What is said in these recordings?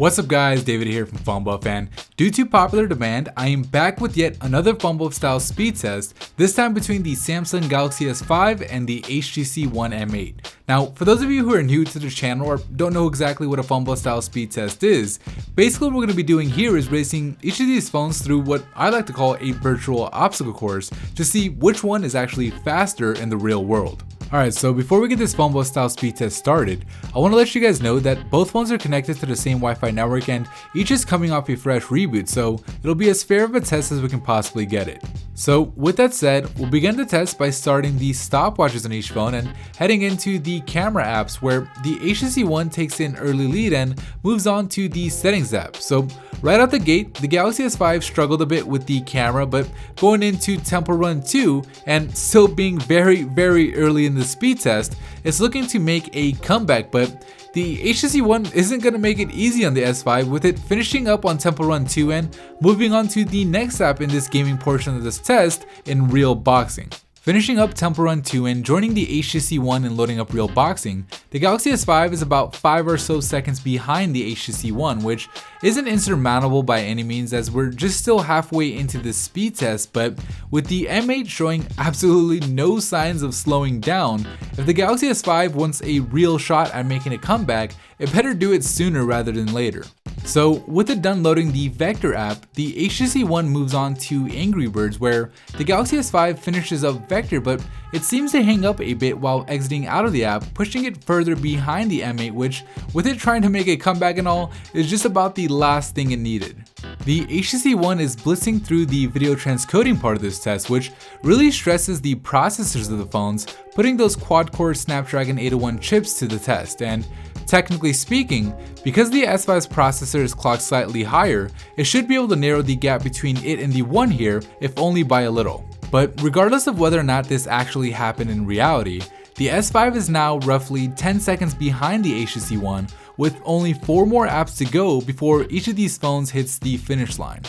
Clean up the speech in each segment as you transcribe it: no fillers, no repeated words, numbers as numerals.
What's up guys, David here from PhoneBuff, and due to popular demand, I am back with yet another PhoneBuff style speed test, this time between the Samsung Galaxy S5 and the HTC One M8. Now, for those of you who are new to the channel or don't know exactly what a PhoneBuff style speed test is, basically what we're going to be doing here is racing each of these phones through what I like to call a virtual obstacle course to see which one is actually faster in the real world. Alright, so before we get this PhoneBuff style speed test started, I want to let you guys know that both phones are connected to the same Wi-Fi network and each is coming off a fresh reboot, so it'll be as fair of a test as we can possibly get it. So with that said, we'll begin the test by starting the stopwatches on each phone and heading into the camera apps where the HTC One takes an early lead and moves on to the settings app. So right out the gate, the Galaxy S5 struggled a bit with the camera, but going into Temple Run 2 and still being very early in the speed test, it's looking to make a comeback, but the HTC One isn't going to make it easy on the S5, with it finishing up on Temple Run 2 and moving on to the next app in this gaming portion of this test in Real Boxing. Finishing up Temple Run 2 and joining the HTC One and loading up Real Boxing, the Galaxy S5 is about 5 or so seconds behind the HTC One, which isn't insurmountable by any means as we're just still halfway into this speed test, but with the M8 showing absolutely no signs of slowing down, if the Galaxy S5 wants a real shot at making a comeback, it better do it sooner rather than later. So with it done loading the Vector app, the HTC One moves on to Angry Birds, where the Galaxy S5 finishes up Vector, but it seems to hang up a bit while exiting out of the app, pushing it further behind the M8, which, with it trying to make a comeback and all, is just about the last thing it needed. The HTC One is blitzing through the video transcoding part of this test, which really stresses the processors of the phones, putting those quad-core Snapdragon 801 chips to the test. And technically speaking, because the S5's processor is clocked slightly higher, it should be able to narrow the gap between it and the One here, if only by a little. But regardless of whether or not this actually happened in reality, the S5 is now roughly 10 seconds behind the HTC One, with only 4 more apps to go before each of these phones hits the finish line.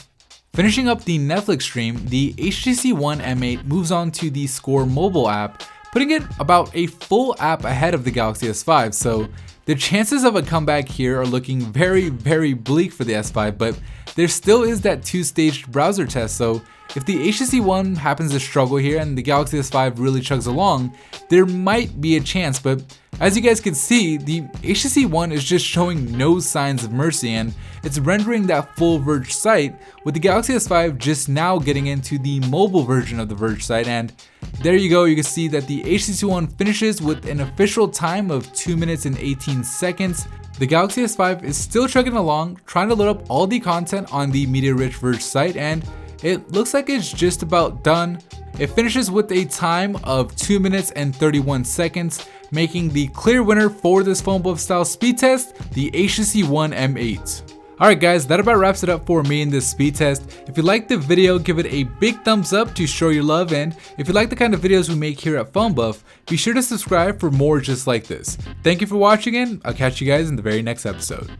Finishing up the Netflix stream, the HTC One M8 moves on to the Score mobile app, putting it about a full app ahead of the Galaxy S5, so the chances of a comeback here are looking very bleak for the S5, but there still is that two-staged browser test, so if the HTC One happens to struggle here and the Galaxy S5 really chugs along, there might be a chance, but as you guys can see, the HTC One is just showing no signs of mercy and it's rendering that full Verge site, with the Galaxy S5 just now getting into the mobile version of the Verge site, and there you go, you can see that the HTC One finishes with an official time of 2 minutes and 18 seconds. The Galaxy S5 is still chugging along, trying to load up all the content on the media-rich Verge site, and it looks like it's just about done. It finishes with a time of 2 minutes and 31 seconds, making the clear winner for this PhoneBuff style speed test, the HTC One M8. Alright guys, that about wraps it up for me in this speed test. If you liked the video, give it a big thumbs up to show your love, and if you like the kind of videos we make here at PhoneBuff, be sure to subscribe for more just like this. Thank you for watching, and I'll catch you guys in the very next episode.